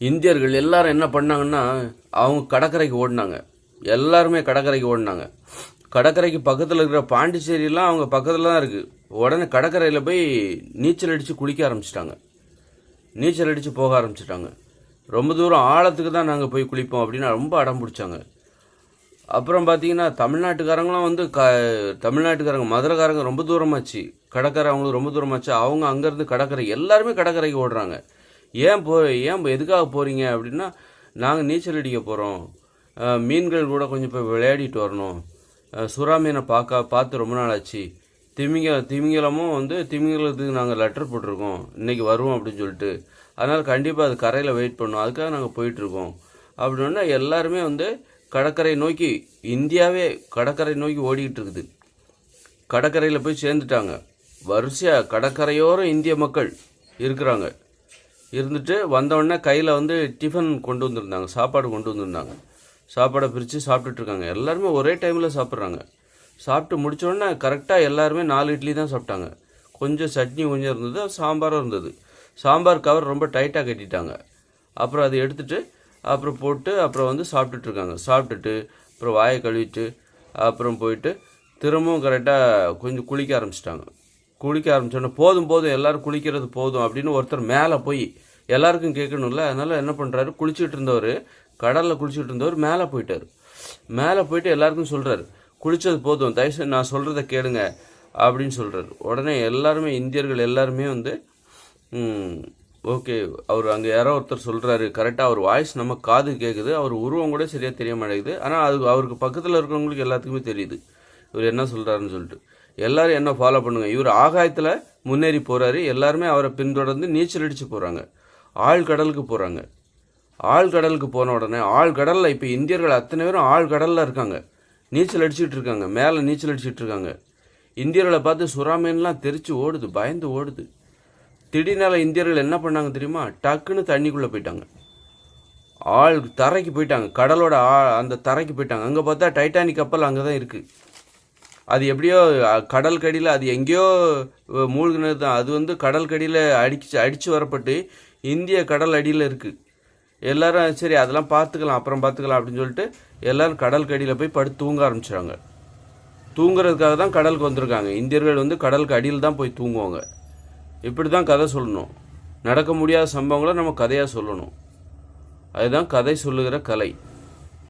இந்தியர்கள் எல்லாரும் என்ன பண்ணாங்கன்னா, அவங்க கடற்கரைக்கு ஓடினாங்க. எல்லாருமே கடற்கரைக்கு ஓடினாங்க. கடற்கரைக்கு பக்கத்தில் இருக்கிற பாண்டிச்சேரியெல்லாம் அவங்க பக்கத்தில் தான் இருக்குது. உடனே கடற்கரையில் போய் நீச்சல் அடித்து குளிக்க ஆரம்பிச்சிட்டாங்க. நீச்சல் அடித்து போக ஆரம்பிச்சிட்டாங்க. ரொம்ப தூரம் ஆழத்துக்கு தான் நாங்கள் போய் குளிப்போம் அப்படின்னு ரொம்ப அடம் பிடிச்சாங்க. அப்புறம் பார்த்தீங்கன்னா தமிழ்நாட்டுக்காரங்களும் வந்து தமிழ்நாட்டுக்காரங்க மதுரைக்காரங்க ரொம்ப தூரமாச்சு. கடற்கரை அவங்களுக்கு ரொம்ப தூரமாச்சு. அவங்க அங்கேருந்து கடற்கரை எல்லாருமே கடற்கரைக்கு ஓடுறாங்க. ஏன் எதுக்காக போகிறீங்க அப்படின்னா, நாங்கள் நீச்சல் அடிக்க போகிறோம், மீன்கள் கூட கொஞ்சம் போய் விளையாடிட்டு வரணும், சுறா மீனை பார்த்து ரொம்ப நாள் ஆச்சு, திமிங்கலமும் வந்து திமிங்கலத்துக்கு நாங்கள் லெட்டர் போட்டிருக்கோம், இன்றைக்கி வருவோம் அப்படின்னு சொல்லிட்டு, அதனால் கண்டிப்பாக அது கரையில் வெயிட் பண்ணோம், அதுக்காக நாங்கள் போயிட்டுருக்கோம் அப்படின்னா எல்லாருமே வந்து கடற்கரை நோக்கி, இந்தியாவே கடற்கரை நோக்கி ஓடிக்கிட்டு இருக்குது. கடற்கரையில் போய் சேர்ந்துட்டாங்க. வரிசையாக கடற்கரையோரம் இந்திய மக்கள் இருக்கிறாங்க. இருந்துட்டு வந்தவுடனே கையில் வந்து டிஃபன் கொண்டு வந்திருந்தாங்க, சாப்பாடு கொண்டு வந்திருந்தாங்க. சாப்பாடை பிரித்து சாப்பிட்டுட்ருக்காங்க. எல்லாருமே ஒரே டைமில் சாப்பிட்றாங்க. சாப்பிட்டு முடித்தோடனே கரெக்டாக எல்லாருமே 4 இட்லி தான் சாப்பிட்டாங்க. கொஞ்சம் சட்னி கொஞ்சம் இருந்தது, சாம்பாரும் இருந்தது. சாம்பார் கவர் ரொம்ப டைட்டாக கட்டிட்டாங்க. அப்புறம் அதை எடுத்துகிட்டு அப்புறம் போட்டு அப்புறம் வந்து சாப்பிட்டுட்ருக்காங்க. சாப்பிட்டுட்டு அப்புறம் வாயை கழுவிட்டு அப்புறம் போயிட்டு திரும்பவும் கரெக்டாக கொஞ்சம் குளிக்க ஆரம்பிச்சிட்டாங்க. குளிக்க ஆரம்பித்தோடனே போதும் எல்லோரும் குளிக்கிறது போதும் அப்படின்னு ஒருத்தர் மேலே போய் எல்லாருக்கும் கேட்கணும்ல, அதனால் என்ன பண்ணுறாரு, குளிச்சுட்டு இருந்தவர், கடலில் குளிச்சுட்டு இருந்தவர் மேலே போயிட்டார். மேலே போயிட்டு எல்லாருக்கும் சொல்கிறார், குளித்தது போதும், தயவுசெய்து நான் சொல்கிறத கேளுங்க அப்படின்னு சொல்கிறார். உடனே எல்லாருமே இந்தியர்கள் எல்லாருமே வந்து ஓகே, அவர் அங்கே யாரோ ஒருத்தர் சொல்கிறாரு, கரெக்டாக அவர் வாய்ஸ் நம்ம காது கேட்குது, அவர் உருவம் கூட சரியாக தெரிய மாட்டேங்குது, ஆனால் அவருக்கு பக்கத்தில் இருக்கிறவங்களுக்கு எல்லாத்துக்குமே தெரியுது இவர் என்ன சொல்கிறாருன்னு சொல்லிட்டு. எல்லோரும் என்ன ஃபாலோ பண்ணுங்க, இவர் ஆகாயத்தில் முன்னேறி போகிறாரு, எல்லாருமே அவரை பின்தொடர்ந்து நீச்சல் அடித்து போகிறாங்க. ஆழ்கடலுக்கு போகிறாங்க. ஆழ்கடலுக்கு போன உடனே ஆழ்கடலில் இப்போ இந்தியர்கள் அத்தனை பேரும் ஆழ்கடலில் இருக்காங்க, நீச்சல் அடிச்சுட்டு இருக்காங்க, மேலே நீச்சல் அடிச்சுட்டு இருக்காங்க. இந்தியர்களை பார்த்து சுறாமீன்லாம் தெரிச்சு ஓடுது, பயந்து ஓடுது. திடீர்னால இந்தியர்கள் என்ன பண்ணாங்க தெரியுமா, டக்குன்னு தண்ணிக்குள்ளே போயிட்டாங்க, தரைக்கு போயிட்டாங்க, கடலோட அந்த தரைக்கு போயிட்டாங்க. அங்கே பார்த்தா டைட்டானிக் கப்பல் அங்கே தான் இருக்குது. அது எப்படியோ கடல் கடியில், அது எங்கேயோ மூழ்கினது தான், அது வந்து கடல் கடியில் அடித்து வரப்பட்டு இந்திய கடல் அடியில் இருக்குது. எல்லோரும் சரி அதெல்லாம் பார்த்துக்கலாம், அப்புறம் பார்த்துக்கலாம் அப்படின்னு சொல்லிட்டு எல்லோரும் கடல் கடியில் போய் படுத்து தூங்க ஆரம்பிச்சிடுறாங்க. தூங்குறதுக்காக தான் கடலுக்கு வந்திருக்காங்க. இந்தியர்கள் வந்து கடலுக்கு அடியில் தான் போய் தூங்குவாங்க. இப்படி தான் கதை சொல்லணும். நடக்க முடியாத சம்பவங்களை நம்ம கதையாக சொல்லணும். அதுதான் கதை சொல்லுகிற கலை.